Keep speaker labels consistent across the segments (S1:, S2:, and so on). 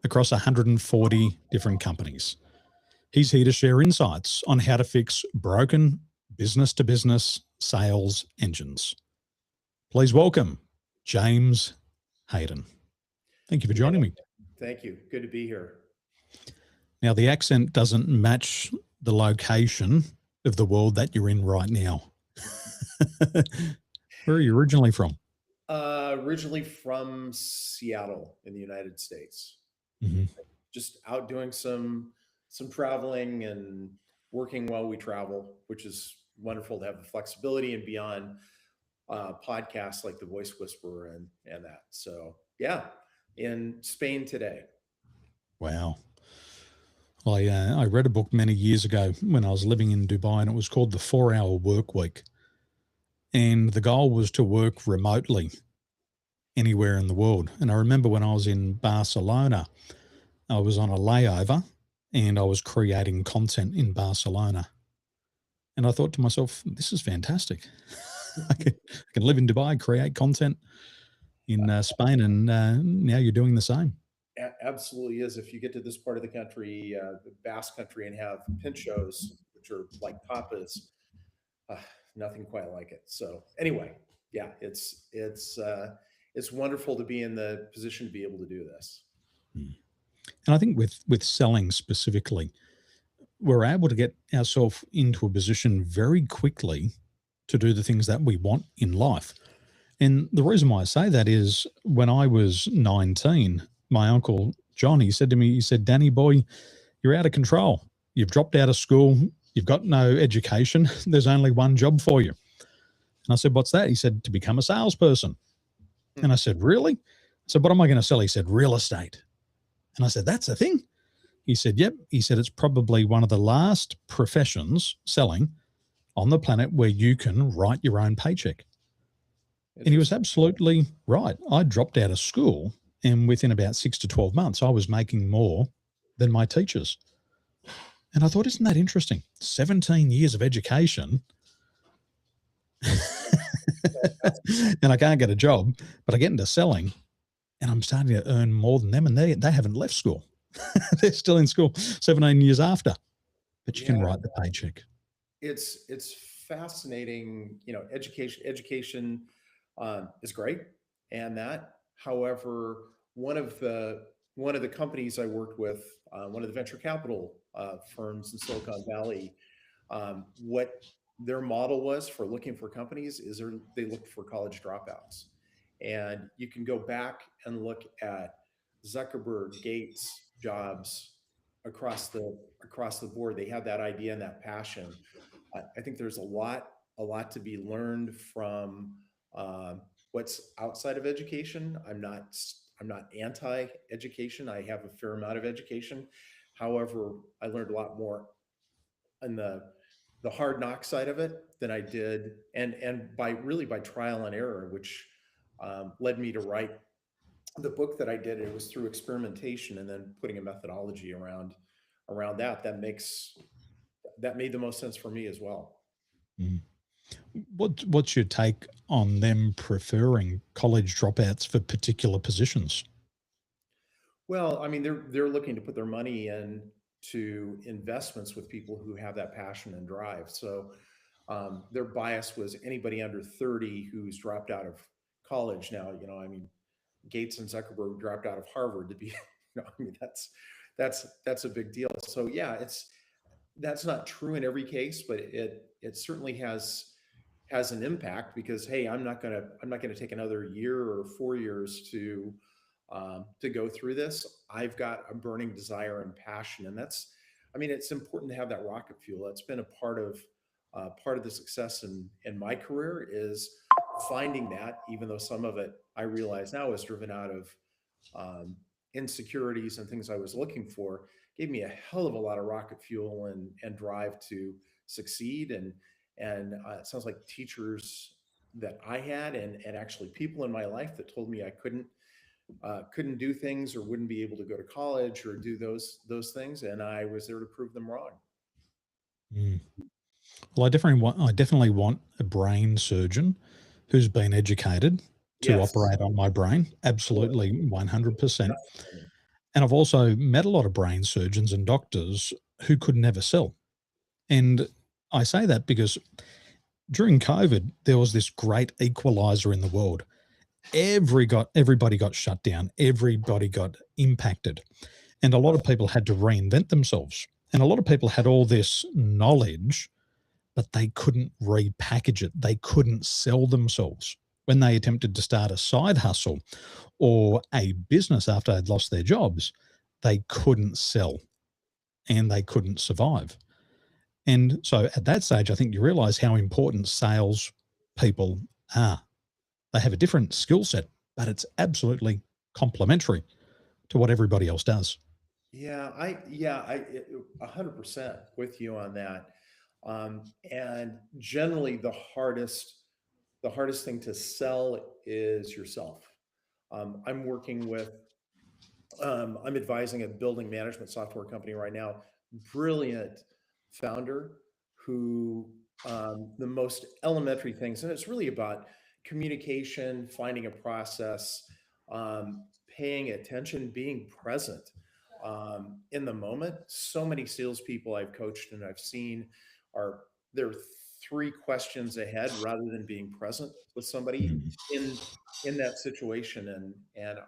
S1: across 140 different companies. He's here to share insights on how to fix broken business-to-business sales engines. Please welcome James Hayden. Thank you for joining me.
S2: Thank you. Good to be here.
S1: Now, the accent doesn't match the location of the world that you're in right now. Where are you originally from?
S2: Originally from Seattle in the United States.
S1: Mm-hmm.
S2: Just out doing some traveling and working while we travel, which is wonderful to have the flexibility and beyond podcasts like The Voice Whisperer and that. So yeah, in Spain today.
S1: Wow. I read a book many years ago when I was living in Dubai, and it was called The 4-Hour Work Week. And the goal was to work remotely anywhere in the world. And I remember when I was in Barcelona, I was on a layover and I was creating content in Barcelona. And I thought to myself, this is fantastic. I can live in Dubai, create content in Spain, and now you're doing the same.
S2: Absolutely is. If you get to this part of the country, the Basque country, and have pinchos, which are like tapas, nothing quite like it. So anyway, yeah, it's wonderful to be in the position to be able to do this.
S1: And I think with selling specifically, we're able to get ourselves into a position very quickly to do the things that we want in life. And the reason why I say that is when I was 19, my uncle John, he said to me, Danny boy, you're out of control. You've dropped out of school. You've got no education. There's only one job for you. And I said, what's that? He said, to become a salesperson. And I said, really? I said, what am I going to sell? He said, real estate. And I said, that's a thing. He said, yep. He said, it's probably one of the last professions selling on the planet where you can write your own paycheck. And he was absolutely right. I dropped out of school, and within about 6 to 12 months, I was making more than my teachers. And I thought, isn't that interesting? 17 years of education and I can't get a job, but I get into selling and I'm starting to earn more than them, and they haven't left school. They're still in school 17 years after, but you can write the paycheck.
S2: It's fascinating. You know, education is great. And that, however, one of the companies I worked with, one of the venture capital firms in Silicon Valley, what their model was for looking for companies is they looked for college dropouts. And you can go back and look at Zuckerberg, Gates, Jobs across the board. They had that idea and that passion. I think there's a lot to be learned from what's outside of education. I'm not anti-education. I have a fair amount of education. However, I learned a lot more on the hard knock side of it than I did, and by trial and error, which led me to write the book that I did. It was through experimentation and then putting a methodology around that. That made the most sense for me as well.
S1: Mm. What's your take on them preferring college dropouts for particular positions?
S2: Well, I mean, they're looking to put their money into investments with people who have that passion and drive. So their bias was anybody under 30 who's dropped out of college. Now, you know, I mean, Gates and Zuckerberg dropped out of Harvard to be, you know, I mean, that's a big deal. So yeah, that's not true in every case, but it certainly has an impact because, hey, I'm not gonna take another year or 4 years to go through this. I've got a burning desire and passion, and it's important to have that rocket fuel. That's been a part of the success in my career is finding that, even though some of it I realize now is driven out of insecurities and things I was looking for, gave me a hell of a lot of rocket fuel and drive to succeed. And it sounds like teachers that I had and actually people in my life that told me I couldn't do things or wouldn't be able to go to college or do those things, and I was there to prove them wrong.
S1: Mm. Well, I definitely want a brain surgeon who's been educated to operate on my brain. Absolutely, 100%. And I've also met a lot of brain surgeons and doctors who could never sell. And I say that because during COVID, there was this great equalizer in the world. Everybody got shut down. Everybody got impacted. And a lot of people had to reinvent themselves. And a lot of people had all this knowledge, but they couldn't repackage it. They couldn't sell themselves. When they attempted to start a side hustle or a business after they'd lost their jobs, they couldn't sell and they couldn't survive. And so at that stage, I think you realize how important sales people are. They have a different skill set, but it's absolutely complementary to what everybody else does.
S2: Yeah, I 100% with you on that. And generally, the hardest thing to sell is yourself. I'm working with I'm advising a building management software company right now. Brilliant founder who the most elementary things, and it's really about communication, finding a process, paying attention, being present in the moment. So many salespeople I've coached and I've seen are they're three questions ahead rather than being present with somebody
S1: Mm.
S2: in that situation. And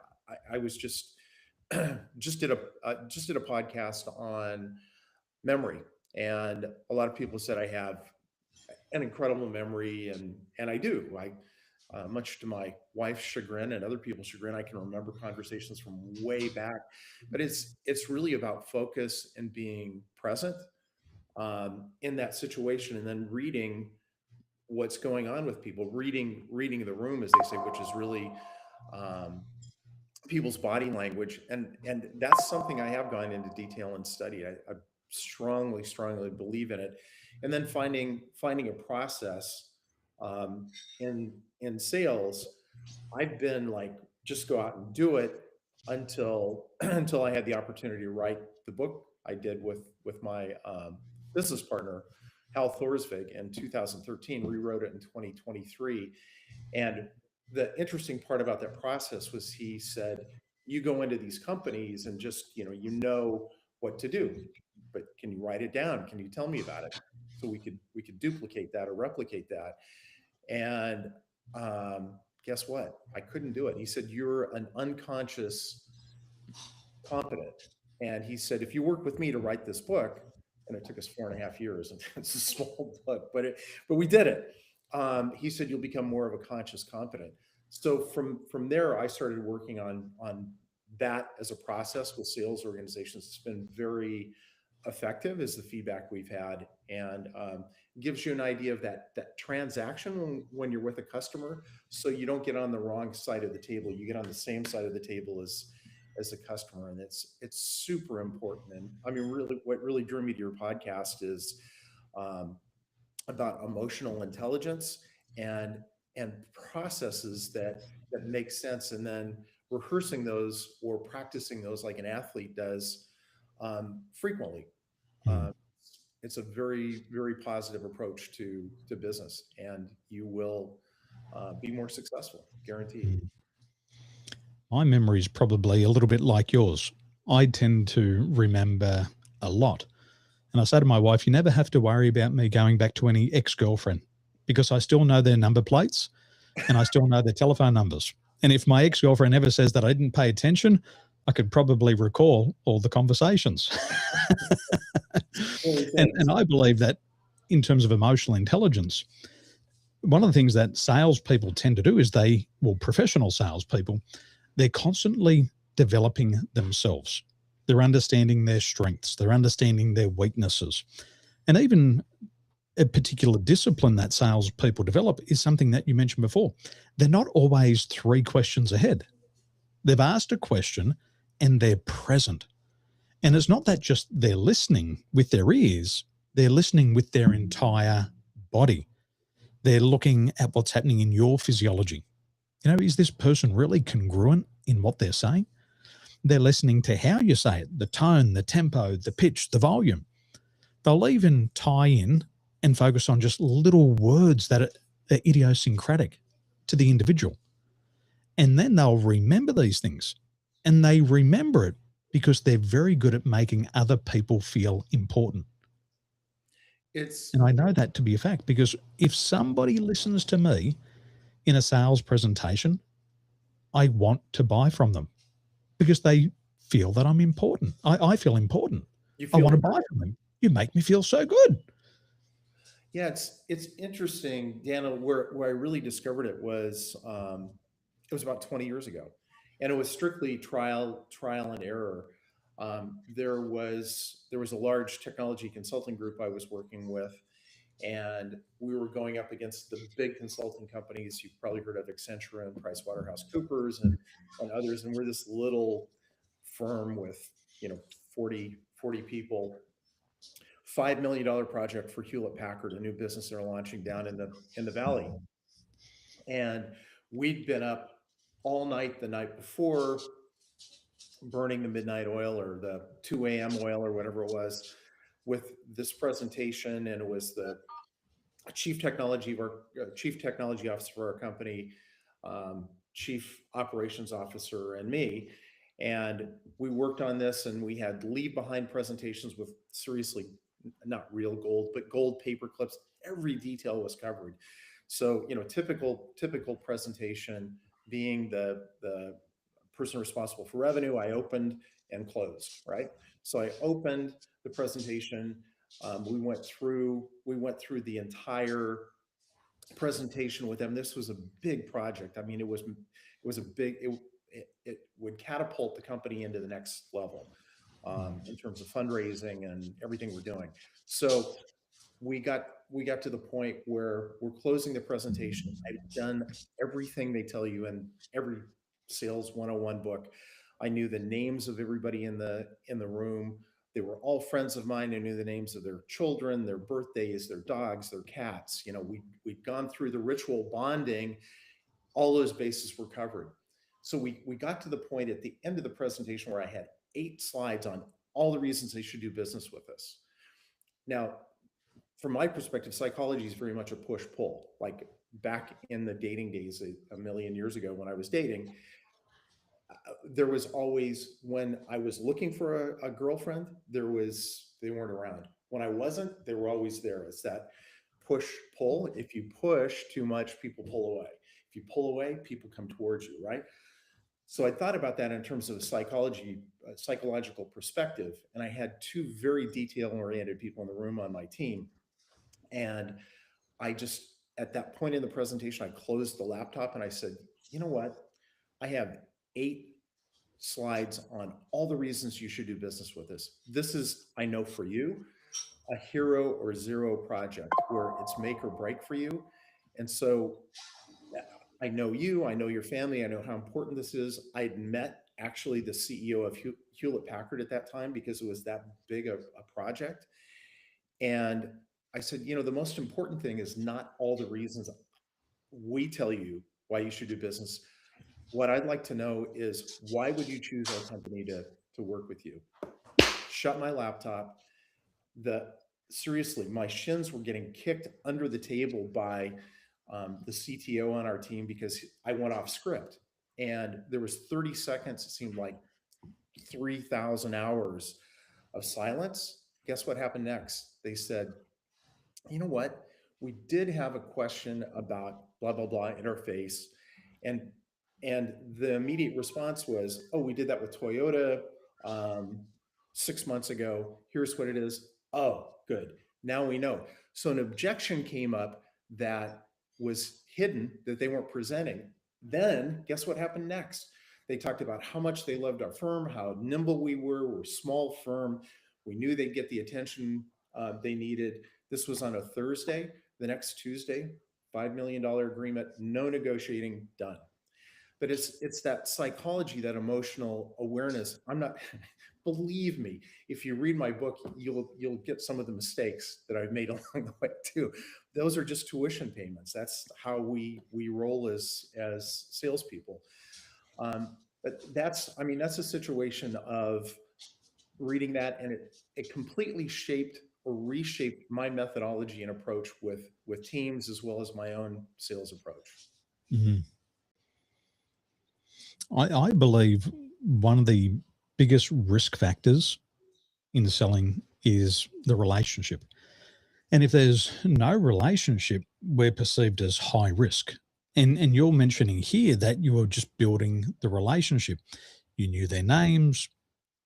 S2: I was just just did a podcast on memory, and a lot of people said I have an incredible memory, and I do. I much to my wife's chagrin and other people's chagrin, I can remember conversations from way back. But it's really about focus and being present in that situation, and then reading what's going on with people, reading the room, as they say, which is really um, people's body language, and that's something I have gone into detail and studied. I strongly believe in it, and then finding a process in sales. I've been like, just go out and do it until until I had the opportunity to write the book I did with my business partner Hal Thorsvig in 2013. Rewrote it in 2023, and the interesting part about that process was he said, you go into these companies and just, you know what to do, but can you write it down? Can you tell me about it? So we could duplicate that or replicate that. And guess what? I couldn't do it. He said, you're an unconscious competent. And he said, if you work with me to write this book, and it took us 4.5 years, and it's a small book, but we did it. He said, you'll become more of a conscious competent. So from there, I started working on that as a process with sales organizations. It's been very effective, is the feedback we've had, and gives you an idea of that transaction when you're with a customer, so you don't get on the wrong side of the table. You get on the same side of the table as a customer, and it's super important. And I mean, really, what really drew me to your podcast is um, about emotional intelligence and and processes that make sense, and then rehearsing those or practicing those like an athlete does frequently.
S1: Mm.
S2: Uh, it's a very positive approach to business, and you will be more successful, guaranteed.
S1: Mm. My memory is probably a little bit like yours. I tend to remember a lot. And I say to my wife, you never have to worry about me going back to any ex-girlfriend because I still know their number plates and I still know their telephone numbers. And if my ex-girlfriend ever says that I didn't pay attention, I could probably recall all the conversations.
S2: Holy
S1: And
S2: things.
S1: I believe that in terms of emotional intelligence, one of the things that salespeople tend to do is professional salespeople, they're constantly developing themselves. They're understanding their strengths, they're understanding their weaknesses. And even a particular discipline that salespeople develop is something that you mentioned before. They're not always three questions ahead. They've asked a question and they're present. And it's not that just they're listening with their ears, they're listening with their entire body. They're looking at what's happening in your physiology. Is this person really congruent in what they're saying? They're listening to how you say it, the tone, the tempo, the pitch, the volume. They'll even tie in and focus on just little words that are idiosyncratic to the individual. And then they'll remember these things, and they remember it because they're very good at making other people feel important.
S2: It's
S1: And I know that to be a fact, because if somebody listens to me in a sales presentation, I want to buy from them because they feel that I'm important. I feel important.
S2: you
S1: I
S2: feel
S1: want to buy from them. You make me feel so good.
S2: Yeah, it's interesting, Daniel. Where I really discovered it was about 20 years ago, and it was strictly trial and error. There was a large technology consulting group I was working with, and we were going up against the big consulting companies. You've probably heard of Accenture and PricewaterhouseCoopers and others, and we're this little firm with 40 people. $5 million project for Hewlett Packard, a new business they're launching down in the valley. And we'd been up all night the night before, burning the midnight oil or the 2 a.m. oil or whatever it was, with this presentation. And it was the chief technology officer for our company, chief operations officer, and me. And we worked on this, and we had leave behind presentations with, seriously, not real gold, but gold paper clips. Every detail was covered. So, typical presentation being the person responsible for revenue. I opened and closed, right? So I opened the presentation. We went through the entire presentation with them. This was a big project. I mean, it was a big. It would catapult the company into the next level, in terms of fundraising and everything we're doing. So we got to the point where we're closing the presentation. I've done everything they tell you in every sales 101 book. I knew the names of everybody in the room. They were all friends of mine. I knew the names of their children, their birthdays, their dogs, their cats. We'd gone through the ritual bonding. All those bases were covered. So we got to the point at the end of the presentation where I had 8 slides on all the reasons they should do business with us. Now, from my perspective, psychology is very much a push pull. Like back in the dating days, a million years ago when I was dating, there was always, when I was looking for a girlfriend, they weren't around. When I wasn't, they were always there. It's that push pull. If you push too much, people pull away. If you pull away, people come towards you, right? So I thought about that in terms of a psychological perspective, and I had 2 very detail oriented people in the room on my team. And I just, at that point in the presentation, I closed the laptop and I said, you know what? I have 8 slides on all the reasons you should do business with us. This is, I know for you, a hero or zero project where it's make or break for you. And so I know you, I know your family, I know how important this is. I'd met actually the CEO of Hewlett Packard at that time because it was that big of a project. And I said, the most important thing is not all the reasons we tell you why you should do business. What I'd like to know is, why would you choose our company to work with you? Shut my laptop. Seriously, my shins were getting kicked under the table by the CTO on our team because I went off script. And there was 30 seconds, it seemed like 3,000 hours of silence. Guess what happened next? They said, you know what? We did have a question about blah, blah, blah interface. And and the immediate response was, oh, we did that with Toyota 6 months ago. Here's what it is. Oh, good. Now we know. So an objection came up that was hidden, that they weren't presenting. Then guess what happened next? They talked about how much they loved our firm, how nimble we were. We're a small firm. We knew they'd get the attention they needed. This was on a Thursday. The next Tuesday, $5 million agreement, no negotiating, done. But it's that psychology, that emotional awareness. I'm not, believe me, if you read my book, you'll get some of the mistakes that I've made along the way too. Those are just tuition payments. That's how we roll as salespeople. But that's a situation of reading that, and it completely shaped or reshaped my methodology and approach with teams, as well as my own sales approach.
S1: Mm-hmm. I believe one of the biggest risk factors in selling is the relationship. And if there's no relationship, we're perceived as high risk. And you're mentioning here that you were just building the relationship. You knew their names,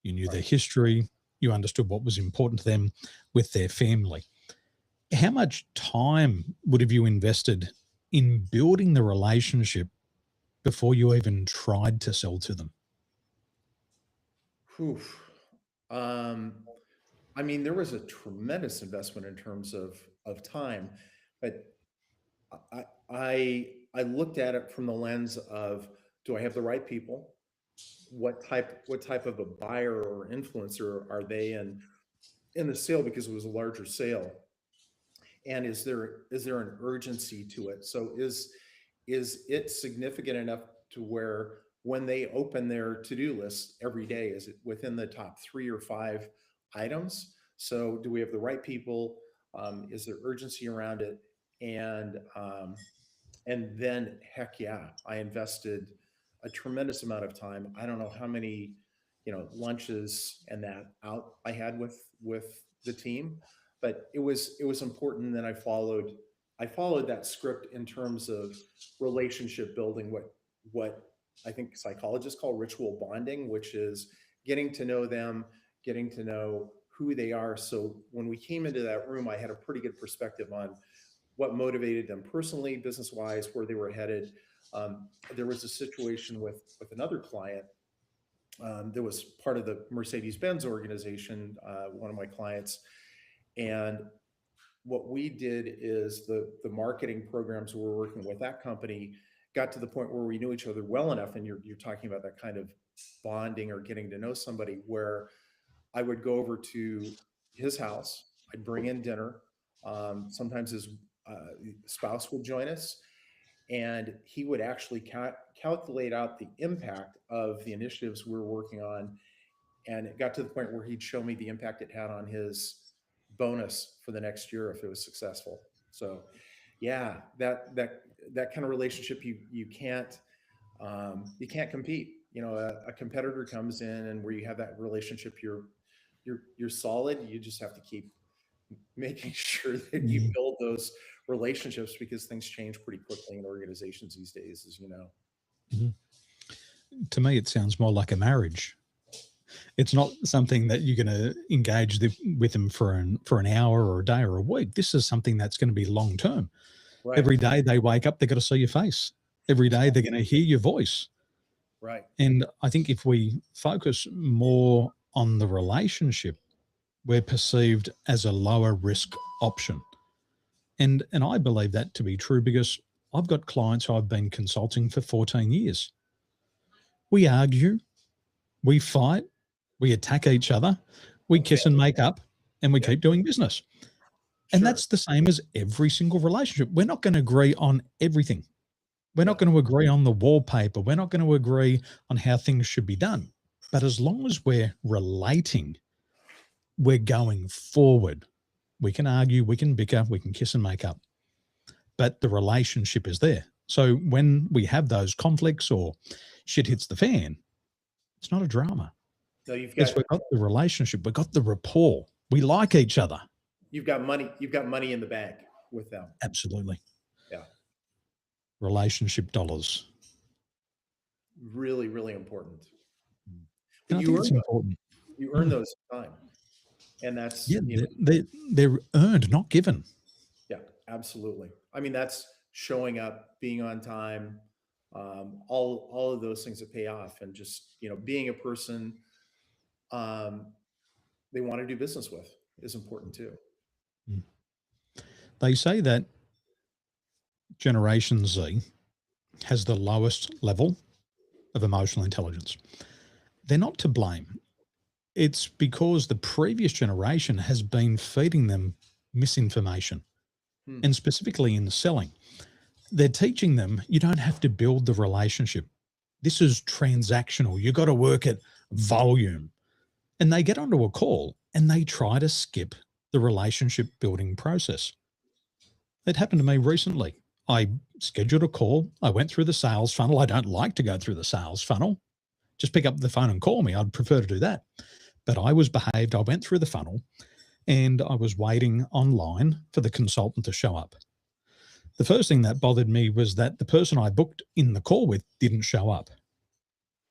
S1: you knew their
S2: Right.
S1: history, you understood what was important to them with their family. How much time would have you invested in building the relationship before you even tried to sell to them?
S2: Whew. Um, I mean, there was a tremendous investment in terms of time, but I looked at it from the lens of, do I have the right people? What type of a buyer or influencer are they in the sale, because it was a larger sale, and is there an urgency to it? So is it significant enough to where when they open their to-do list every day, is it within the top 3 or 5 items? So do we have the right people? Is there urgency around it? And um, and then, heck yeah, I invested a tremendous amount of time. I don't know how many, lunches and that out I had with the team, but it was important. And then I followed that script in terms of relationship building, what I think psychologists call ritual bonding, which is getting to know them, getting to know who they are. So when we came into that room, I had a pretty good perspective on what motivated them personally, business wise, where they were headed. There was a situation with another client that was part of the Mercedes Benz organization, one of my clients. And what we did is the marketing programs we were working with that company got to the point where we knew each other well enough. And you're talking about that kind of bonding or getting to know somebody, where I would go over to his house. I'd bring in dinner. Sometimes his spouse would join us, and he would actually calculate out the impact of the initiatives we were working on. And it got to the point where he'd show me the impact it had on his bonus for the next year if it was successful. So, yeah, that kind of relationship, you can't compete. A competitor comes in, and where you have that relationship, you're solid. You just have to keep making sure that you
S1: Mm,
S2: build those relationships, because things change pretty quickly in organizations these days, as you know.
S1: mhm. To me, it sounds more like a marriage. It's not something that you're going to engage with them for an hour or a day or a week. This is something that's going to be long term.
S2: Right.
S1: Every day they wake up, they've got to see your face. Every day they're
S2: Exactly.
S1: going to hear your voice.
S2: Right.
S1: And I think if we focus more on the relationship, we're perceived as a lower risk option. And I believe that to be true because I've got clients who I've been consulting for 14 years. We argue, we fight, we attack each other, we
S2: Okay.
S1: kiss and make up, and we
S2: Yeah.
S1: keep doing business. And
S2: Sure.
S1: that's the same as every single relationship. We're not going to agree on everything. We're not
S2: No.
S1: going to agree on the wallpaper. We're not going to agree on how things should be done. But as long as we're relating, we're going forward. We can argue, we can bicker, we can kiss and make up, but the relationship is there. So when we have those conflicts or shit hits the fan, it's not a drama.
S2: No, you've
S1: It's
S2: got
S1: we've got the relationship, we've got the rapport. We like each other.
S2: you've got money. You've got money in the bank with them.
S1: Absolutely.
S2: Yeah.
S1: Relationship dollars.
S2: Really, really important.
S1: And
S2: But
S1: I think
S2: you
S1: it's
S2: earn those.
S1: important.
S2: You earn
S1: Mm.
S2: those time, and that's
S1: Yeah, they're earned, not given.
S2: yeah, absolutely. I mean, that's showing up, being on time, all of those things that pay off, and just being a person um, they want to do business with is important too.
S1: Mm. They say that Generation Z has the lowest level of emotional intelligence. They're not to blame. It's because the previous generation has been feeding them misinformation,
S2: Hmm.
S1: and specifically in selling. They're teaching them you don't have to build the relationship. This is transactional. You got to work at volume. And they get onto a call and they try to skip the relationship building process. It happened to me recently. I scheduled a call. I went through the sales funnel. I don't like to go through the sales funnel. just pick up the phone and call me. I'd prefer to do that. But I was behaved. I went through the funnel and I was waiting online for the consultant to show up. The first thing that bothered me was that the person I booked in the call with didn't show up.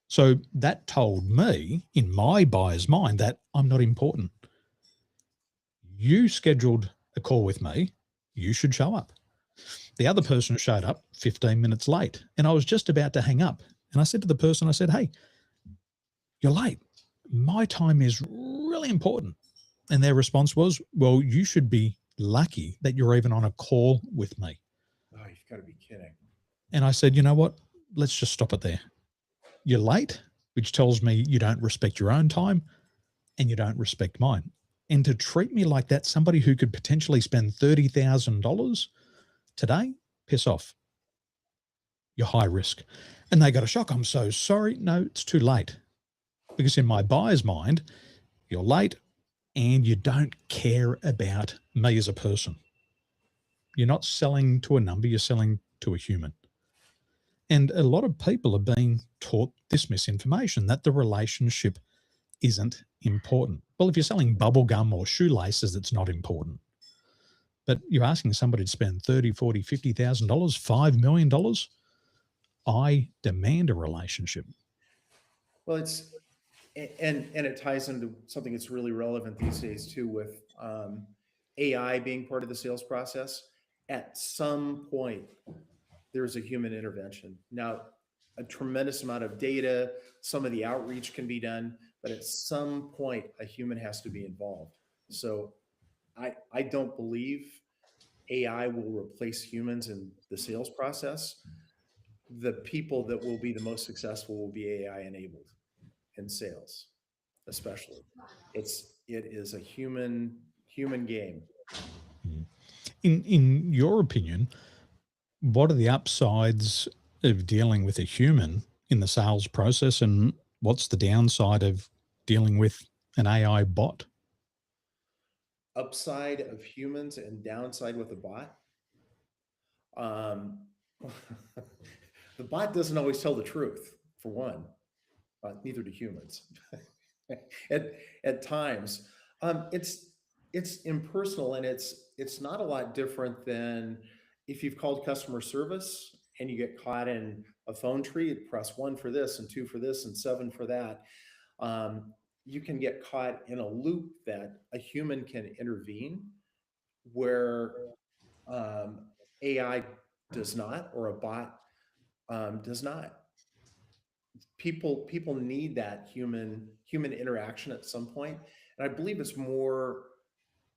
S1: So that told me in my buyer's mind that I'm not important. You scheduled a call with me. You should show up. The other person showed up 15 minutes late and I was just about to hang up. And I said to the person, I said, hey, you're late. My time is really important. And their response was, well, you should be lucky that you're even on a call with me.
S2: Oh, you've got to be kidding.
S1: And I said, you know what? Let's just stop it there. You're late, which tells me you don't respect your own time and you don't respect mine. And to treat me like that, somebody who could potentially spend $30,000 today, piss off. You're high risk. And they got a shock. I'm so sorry. No, it's too late. Because in my buyer's mind, you're late and you don't care about me as a person. You're not selling to a number, you're selling to a human. And a lot of people are being taught this misinformation that the relationship isn't important. Well, if you're selling bubble gum or shoelaces, it's not important. But you're asking somebody to spend $30,000, $40,000, $50,000, $5 million. I demand a relationship.
S2: Well, and it ties into something that's really relevant these days too, with AI being part of the sales process. At some point, there's a human intervention. Now, a tremendous amount of data, some of the outreach can be done, but at some point, a human has to be involved. So I don't believe AI will replace humans in the sales process. The people that will be the most successful will be AI enabled in sales, especially. It is a human game.
S1: In your opinion, what are the upsides of dealing with a human in the sales process, and what's the downside of dealing with an AI bot?
S2: Upside of humans and downside with a bot. The bot doesn't always tell the truth, for one. Neither do humans. at times, it's impersonal, and it's not a lot different than if you've called customer service and you get caught in a phone tree. Press 1 for this and 2 for this and 7 for that. You can get caught in a loop that a human can intervene where AI does not, or a bot does not. People need that human interaction at some point, and I believe it's more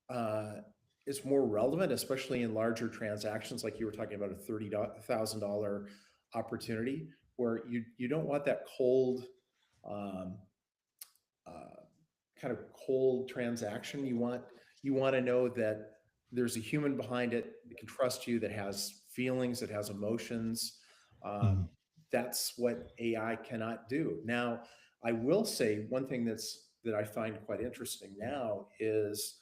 S2: relevant, especially in larger transactions, like you were talking about, a $30,000 opportunity, where you don't want that cold, kind of cold transaction. You want to know that there's a human behind it that can trust you, that has feelings, that has emotions. That's what AI cannot do. Now, I will say one thing that I find quite interesting now is,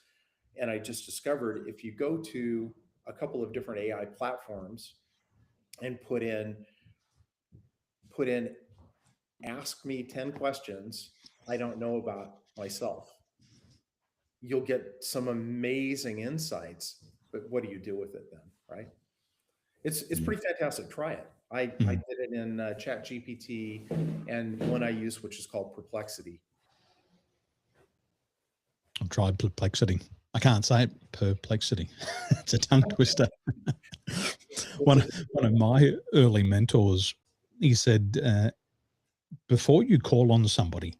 S2: and I just discovered, if you go to a couple of different AI platforms and put in ask me 10 questions I don't know about myself, you'll get some amazing insights. But what do you do with it then, right? It's pretty fantastic. Try it. I did it in Chat GPT and one I use, which is called Perplexity.
S1: I've tried Perplexity. I can't say it. Perplexity. It's a tongue twister. One of my early mentors, he said, before you call on somebody,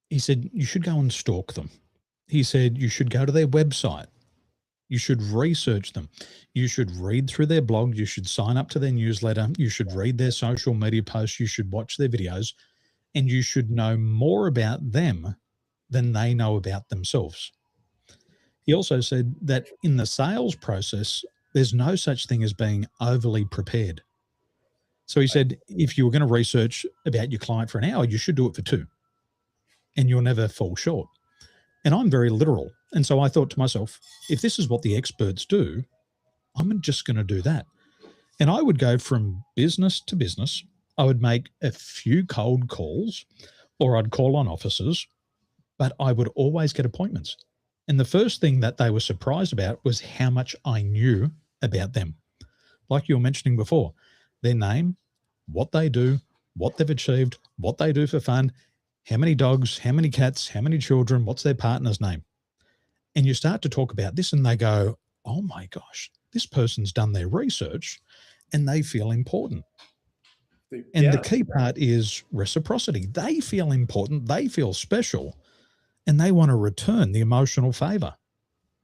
S1: he said, you should go and stalk them. He said, you should go to their website. You should research them. You should read through their blog. You should sign up to their newsletter. You should read their social media posts. You should watch their videos, and you should know more about them than they know about themselves. He also said that in the sales process, there's no such thing as being overly prepared. So he said, if you were going to research about your client for an hour, you should do it for 2, and you'll never fall short. And I'm very literal. And so I thought to myself, if this is what the experts do, I'm just going to do that. And I would go from business to business. I would make a few cold calls or I'd call on offices, but I would always get appointments. And the first thing that they were surprised about was how much I knew about them. Like you were mentioning before, their name, what they do, what they've achieved, what they do for fun, how many dogs, how many cats, how many children, what's their partner's name. And you start to talk about this and they go, oh my gosh, this person's done their research and they feel important. And the
S2: Yeah.
S1: key part is reciprocity. They feel important, they feel special, and they want to return the emotional favor.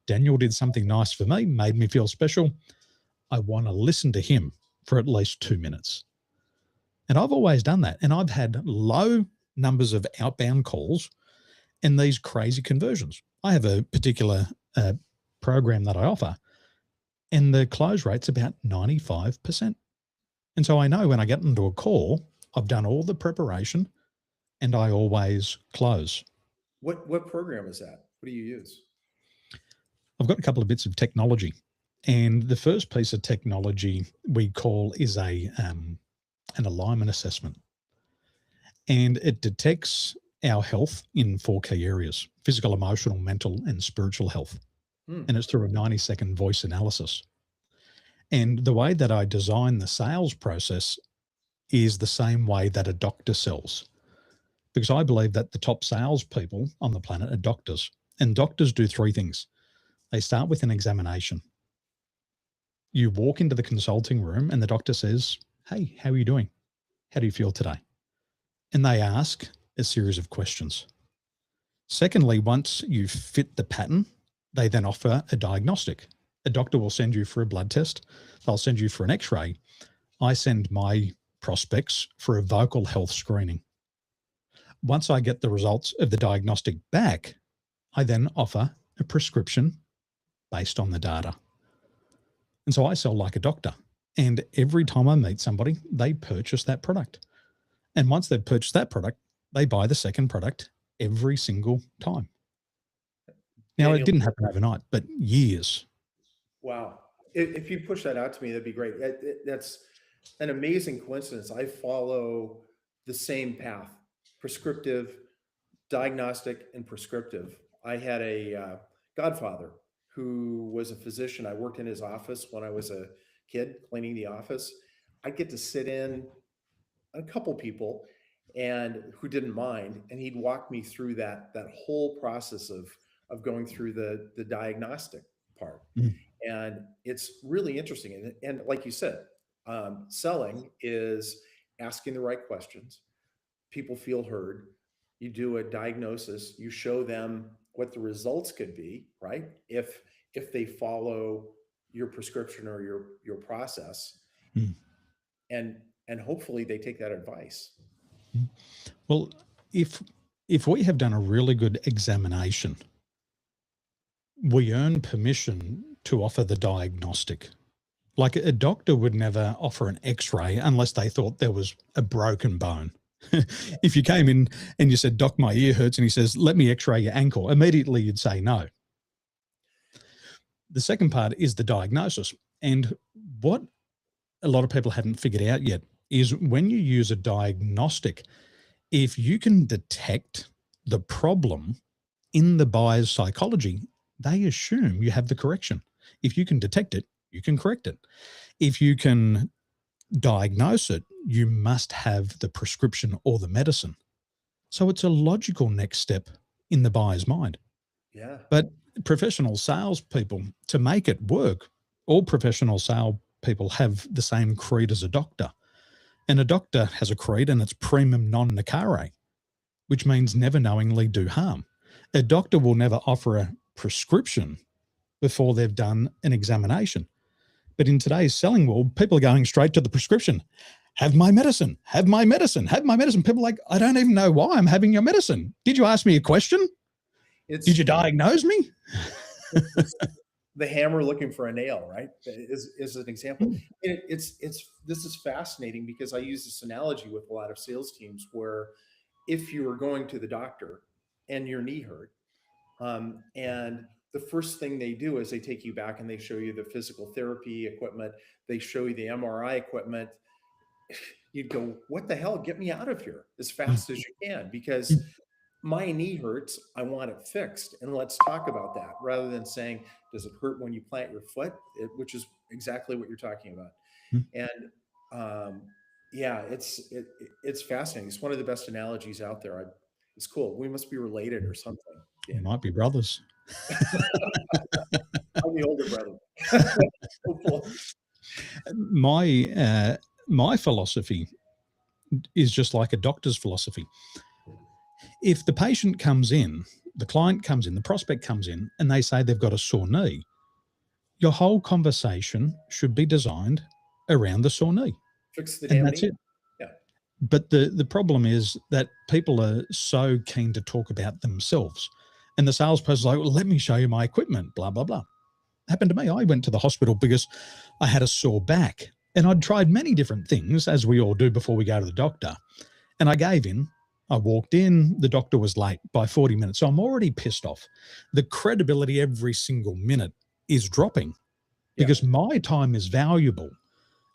S1: Daniel did something nice for me, made me feel special. I want to listen to him for at least 2 minutes. And I've always done that. And I've had low numbers of outbound calls and these crazy conversions. I have a particular program that I offer, and the close rate's about 95%. And so I know when I get into a call, I've done all the preparation and I always close.
S2: What program is that? What do you use?
S1: I've got a couple of bits of technology. And the first piece of technology we call is an alignment assessment. And it detects our health in 4 key areas: physical, emotional, mental, and spiritual health. And it's through a 90-second voice analysis. And the way that I design the sales process is the same way that a doctor sells, because I believe that the top salespeople on the planet are doctors. And doctors do 3 things. They start with an examination. You walk into the consulting room and the doctor says, hey, how are you doing? How do you feel today? And they ask a series of questions. Secondly, once you fit the pattern, they then offer a diagnostic. A doctor will send you for a blood test. They'll send you for an x-ray. I send my prospects for a vocal health screening. Once I get the results of the diagnostic back, I then offer a prescription based on the data. And so I sell like a doctor. And every time I meet somebody, they purchase that product. And once they've purchased that product, they buy the second product every single time. Now, it
S2: Daniel,
S1: didn't happen overnight, but years.
S2: wow. If you push that out to me, that'd be great. That's an amazing coincidence. I follow the same path: prescriptive, diagnostic, and prescriptive. I had a godfather who was a physician. I worked in his office when I was a kid, cleaning the office. I'd get to sit in a couple people and who didn't mind, and he'd walk me through that whole process of going through the diagnostic part.
S1: Mm.
S2: And it's really interesting. And like you said, selling is asking the right questions. People feel heard. You do a diagnosis. You show them what the results could be, right? If they follow your prescription or your process,
S1: Mm.
S2: and and hopefully they take that advice.
S1: Mm. Well, if we have done a really good examination, we earn permission to offer the diagnostic. Like a doctor would never offer an x-ray unless they thought there was a broken bone. If you came in and you said, doc, my ear hurts, and he says, let me x-ray your ankle, immediately you'd say no. The second part is the diagnosis. And what a lot of people hadn't figured out yet is when you use a diagnostic, if you can detect the problem in the buyer's psychology, they assume you have the correction. If you can detect it, you can correct it. If you can diagnose it, you must have the prescription or the medicine. So it's a logical next step in the buyer's mind.
S2: Yeah.
S1: But professional salespeople, to make it work, all professional salespeople have the same creed as a doctor. And a doctor has a creed, and it's primum non nocere, which means never knowingly do harm. A doctor will never offer a prescription before they've done an examination. But in today's selling world, people are going straight to the prescription. Have my medicine, have my medicine, have my medicine. People are like, I don't even know why I'm having your medicine. Did you ask me a question? Did
S2: It's
S1: you diagnose me?
S2: it's the hammer looking for a nail, right? Is an example.
S1: Mm.
S2: It's this is fascinating because I use this analogy with a lot of sales teams where if you are going to the doctor and your knee hurt, and the first thing they do is they take you back and they show you the physical therapy equipment, they show you the MRI equipment. you'd go, what the hell? Get me out of here as
S1: Mm,
S2: fast as you can, because
S1: mm,
S2: my knee hurts. I want it fixed. And let's talk about that rather than saying, does it hurt when you plant your foot? Which is exactly what you're talking about.
S1: mm.
S2: And um, yeah, it's fascinating. It's one of the best analogies out there. It's cool. We must be related or something,
S1: We
S2: Daniel.
S1: might be brothers.
S2: I'm the older brother. Hopefully.
S1: My philosophy is just like a doctor's philosophy. If the patient comes in, the client comes in, the prospect comes in, and they say they've got a sore knee, your whole conversation should be designed around the sore knee,
S2: Fix the
S1: and
S2: damn
S1: that's
S2: knee.
S1: it.
S2: Yeah.
S1: But the problem is that people are so keen to talk about themselves, and the salesperson's like, "Well, let me show you my equipment." Blah blah blah. Happened to me. I went to the hospital because I had a sore back, and I'd tried many different things, as we all do before we go to the doctor. And I gave in. I walked in. The doctor was late by 40 minutes, so I'm already pissed off. The credibility every single minute is dropping
S2: Yeah.
S1: because my time is valuable,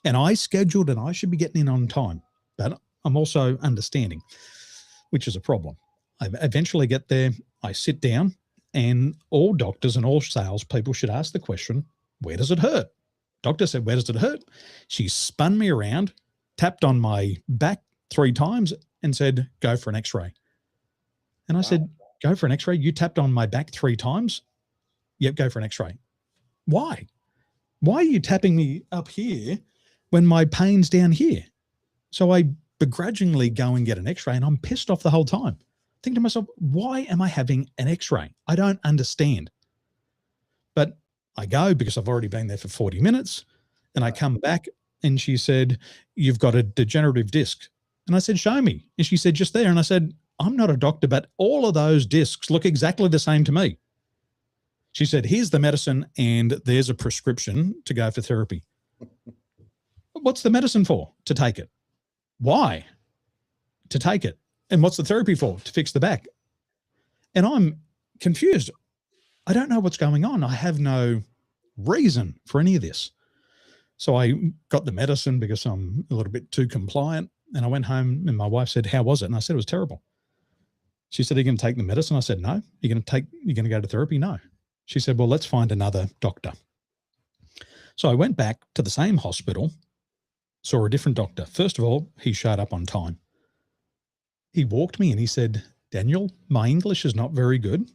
S1: and I scheduled and I should be getting in on time. But I'm also understanding, which is a problem. I eventually get there, I sit down, and all doctors and all salespeople should ask the question, where does it hurt? Doctor said, where does it hurt? She spun me around, tapped on my back 3 times, and said, go for an x-ray. And I
S2: Wow.
S1: said, go for an x-ray? You tapped on my back 3 times? Yep, go for an x-ray. Why? Why are you tapping me up here when my pain's down here? So I begrudgingly go and get an x-ray, and I'm pissed off the whole time. Think to myself, why am I having an x-ray? I don't understand. But I go because I've already been there for 40 minutes, and I come back, and she said, you've got a degenerative disc. And I said, show me. And she said, just there. And I said, I'm not a doctor, but all of those discs look exactly the same to me. She said, here's the medicine, and there's a prescription to go for therapy. What's the medicine for? To take it. Why? To take it. And what's the therapy for? To fix the back. And I'm confused. I don't know what's going on. I have no reason for any of this. So I got the medicine because I'm a little bit too compliant. And I went home, and my wife said, how was it? And I said, it was terrible. She said, are you going to take the medicine? I said, no. You're going to go to therapy? No. She said, well, let's find another doctor. So I went back to the same hospital, saw a different doctor. First of all, he showed up on time. He walked me and he said, Daniel, my English is not very good,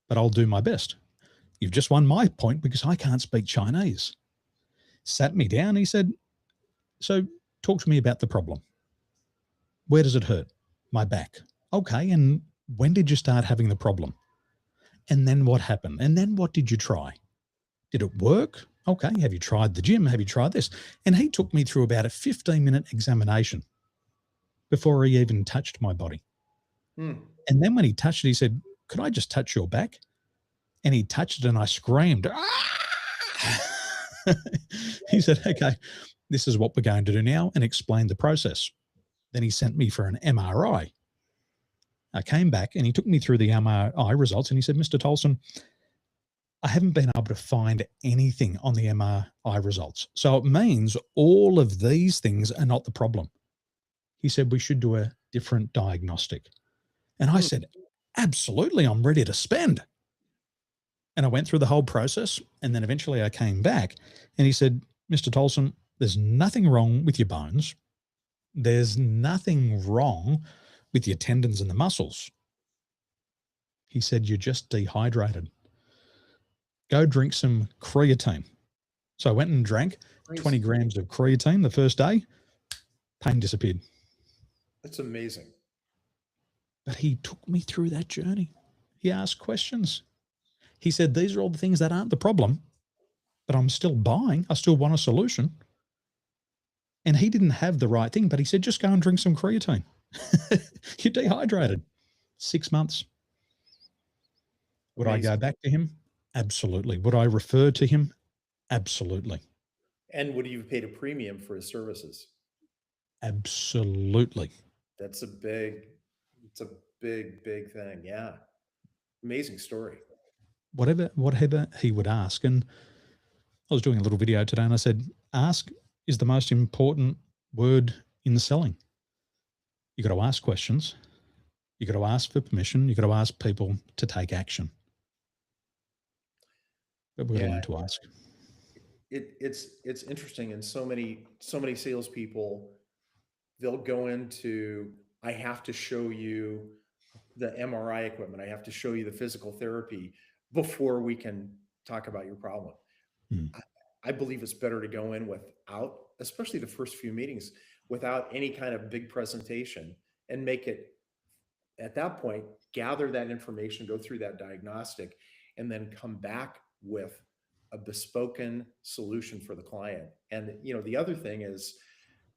S1: but I'll do my best. You've just won my point because I can't speak Chinese. Sat me down. He said, so talk to me about the problem. Where does it hurt? My back. Okay. And when did you start having the problem? And then what happened? And then what did you try? Did it work? Okay. Have you tried the gym? Have you tried this? And he took me through about a 15-minute examination before he even touched my body. And then when he touched it, he said, could I just touch your back? And he touched it and I screamed. He said, okay, this is what we're going to do now, and explained the process. Then he sent me for an MRI. I came back and he took me through the MRI results and he said, Mr. Tolson, I haven't been able to find anything on the MRI results. So it means all of these things are not the problem. He said, we should do a different diagnostic. And I said, absolutely, I'm ready to spend. And I went through the whole process. And then eventually I came back and he said, Mr. Tolson, there's nothing wrong with your bones. There's nothing wrong with your tendons and the muscles. He said, you're just dehydrated. Go drink some creatine. So I went and drank 20 grams of creatine the first day. Pain disappeared.
S2: That's amazing.
S1: But he took me through that journey. He asked questions. He said, these are all the things that aren't the problem, but I'm still buying. I still want a solution. And he didn't have the right thing, but he said, just go and drink some creatine. You're dehydrated. 6 months. Would I go back to him? Absolutely. Would I refer to him? Absolutely.
S2: And would you have paid a premium for his services?
S1: Absolutely.
S2: It's a big, big thing. Yeah. Amazing story.
S1: Whatever he would ask. And I was doing a little video today and I said, ask is the most important word in selling. You got to ask questions. You got to ask for permission. You got to ask people to take action. But we've got to
S2: Yeah,
S1: learn to ask.
S2: it's interesting, and so many salespeople, they'll go into, I have to show you the MRI equipment, I have to show you the physical therapy before we can talk about your problem.
S1: Hmm.
S2: I believe it's better to go in without, especially the first few meetings, without any kind of big presentation, and make it, at that point, gather that information, go through that diagnostic, and then come back with a bespoken solution for the client. And the other thing is,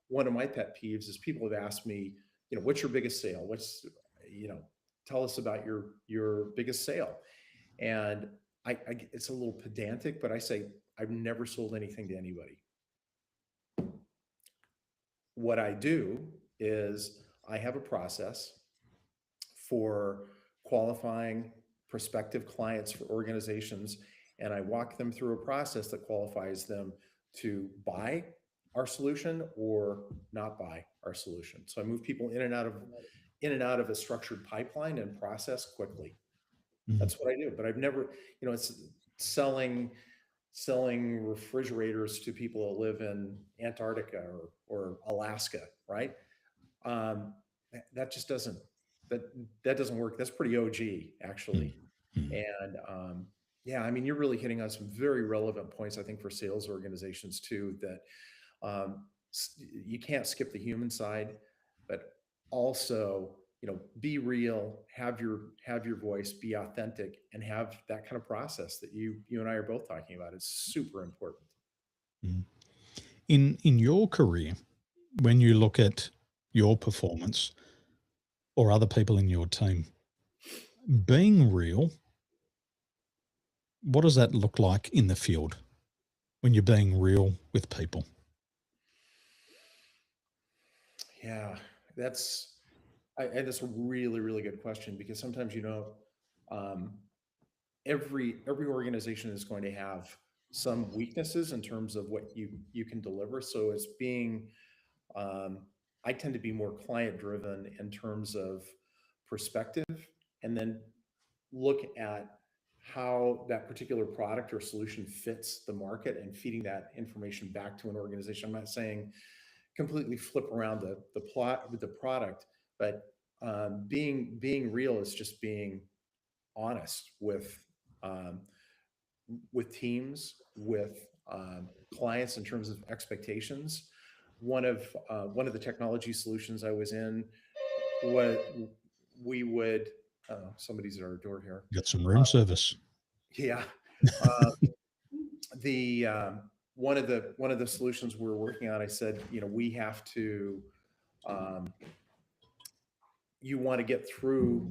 S2: one of my pet peeves is people have asked me, what's your biggest sale? You know, tell us about your biggest sale. And it's a little pedantic, but I say, I've never sold anything to anybody. What I do is I have a process for qualifying prospective clients for organizations, and I walk them through a process that qualifies them to buy our solution or not buy our solution. So I move people in and out of a structured pipeline and process quickly.
S1: Mm.
S2: That's what I do. But I've never, it's selling refrigerators to people that live in Antarctica or Alaska, right? That just doesn't, that that doesn't work. That's pretty OG,
S1: Mm.
S2: actually.
S1: Mm.
S2: And yeah, I mean, you're really hitting on some very relevant points, I think, for sales organizations too, that you can't skip the human side, but also, be real, have your voice, be authentic, and have that kind of process that you and I are both talking about. It's super important.
S1: Mm. In your career, when you look at your performance or other people in your team, being real, what does that look like in the field when you're being real with people?
S2: Yeah, that's that's a really, really good question, because sometimes, um, every organization is going to have some weaknesses in terms of what you can deliver. So it's being, um, I tend to be more client driven in terms of perspective, and then look at how that particular product or solution fits the market, and feeding that information back to an organization. I'm not saying completely flip around the plot with the product, but being real is just being honest um, with teams, with clients, in terms of expectations. One of the technology solutions I was in, what we would, somebody's at our door here.
S1: Got some room service.
S2: Yeah. Uh, the one of the solutions we were working on, I said, we have to, um, you want to get through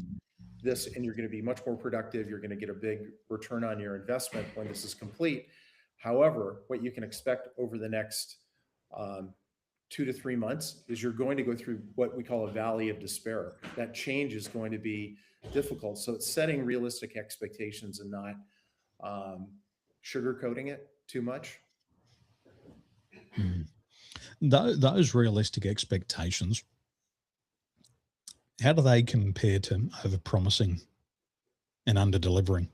S2: this, and you're going to be much more productive. You're going to get a big return on your investment when this is complete. However, what you can expect over the next, 2 to 3 months, is you're going to go through what we call a valley of despair. That change is going to be difficult. So it's setting realistic expectations and not, um, sugarcoating it too much.
S1: Mm. Those realistic expectations, how do they compare to over promising and under delivering?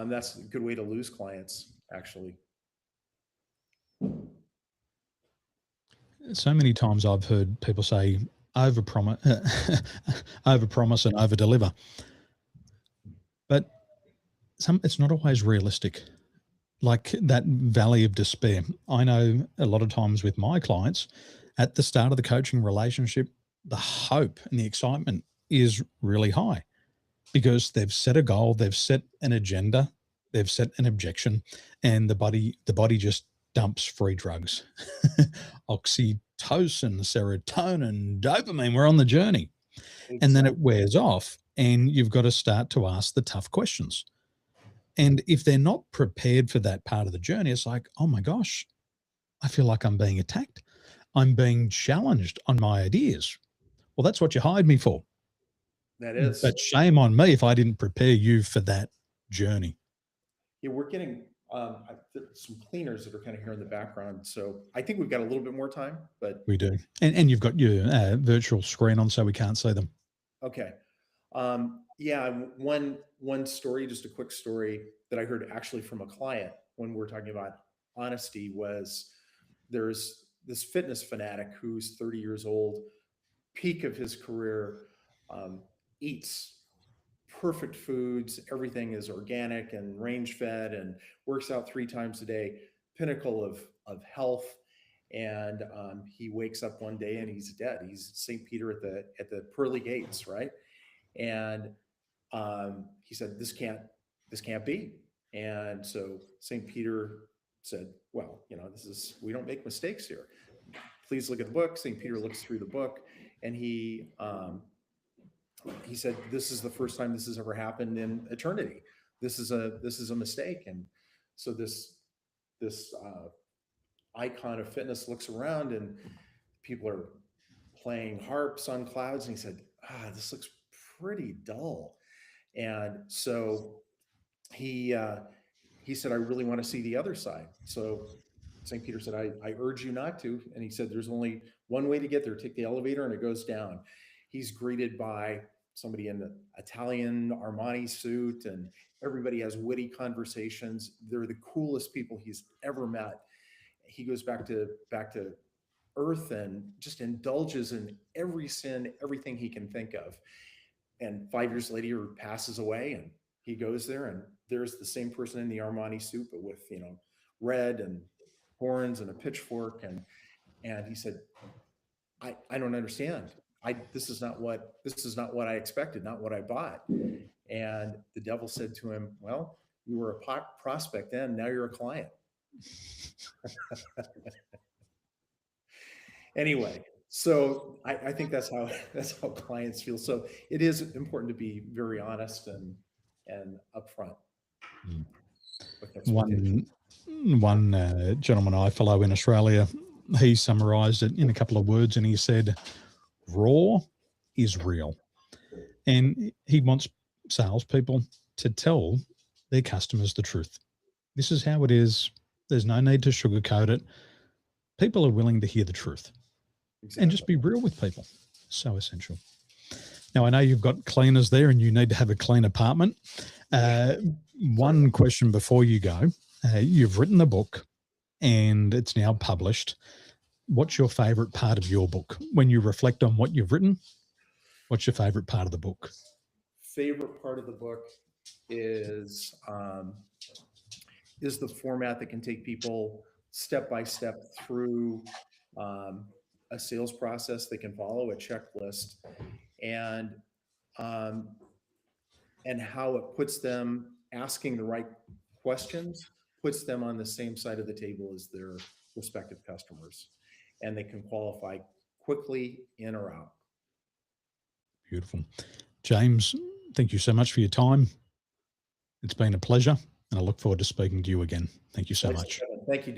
S2: That's a good way to lose clients, actually.
S1: So many times I've heard people say over promise, over promise and over deliver, but it's not always realistic. Like that valley of despair. I know a lot of times with my clients at the start of the coaching relationship, the hope and the excitement is really high because they've set a goal, they've set an agenda, they've set an objection, and the body just dumps free drugs. Oxytocin, serotonin, dopamine, we're on the journey. And then
S2: Exactly.
S1: it wears off and you've got to start to ask the tough questions. And if they're not prepared for that part of the journey, it's like, oh my gosh, I feel like I'm being attacked. I'm being challenged on my ideas. Well, that's what you hired me for.
S2: That is.
S1: But shame on me if I didn't prepare you for that journey.
S2: Yeah, we're getting There's some cleaners that are kind of here in the background, so I think we've got a little bit more time. But
S1: We do. And you've got your virtual screen on, so we can't see them.
S2: okay, yeah. One story, just a quick story that I heard actually from a client when we're talking about honesty was there's this fitness fanatic who's 30 years old, peak of his career, um, eats perfect foods. Everything is organic and range fed and works out 3 times a day, pinnacle of health. And he wakes up one day and he's dead. He's St. Peter at the pearly gates, right? And he said, this can't be. And so St. Peter said, well, we don't make mistakes here. Please look at the book. St. Peter looks through the book, and he said, this is the first time this has ever happened in eternity. This is a mistake. And so this icon of fitness looks around, and people are playing harps on clouds. And he said, this looks pretty dull. And so he said, I really want to see the other side. So St. Peter said, I urge you not to. And he said, there's only one way to get there. Take the elevator and it goes down. He's greeted by somebody in the Italian Armani suit, and everybody has witty conversations. They're the coolest people he's ever met. He goes back to earth and just indulges in every sin, everything he can think of. And 5 years later, he passes away, and he goes there, and there's the same person in the Armani suit, but with red and horns and a pitchfork. And he said, I don't understand. This is not what I expected, not what I bought. And the devil said to him, well, you were a prospect then, now you're a client. Anyway, so I think that's how clients feel. So it is important to be very honest and upfront.
S1: One gentleman I follow in Australia, he summarized it in a couple of words, and he said, raw is real. And he wants salespeople to tell their customers the truth. This is how it is. There's no need to sugarcoat it. People are willing to hear the truth. Exactly. And just be real with people. So essential. Now, I know you've got cleaners there and you need to have a clean apartment. One question before you go. You've written the book and it's now published. What's your favorite part of your book? When you reflect on what you've written, what's your favorite part of the book?
S2: Favorite part of the book is the format that can take people step by step through a sales process. They can follow a checklist, and how it puts them asking the right questions, puts them on the same side of the table as their respective customers, and they can qualify quickly in or out.
S1: Beautiful. James, thank you so much for your time. It's been a pleasure, and I look forward to speaking to you again. Thank you so much.
S2: Thank you.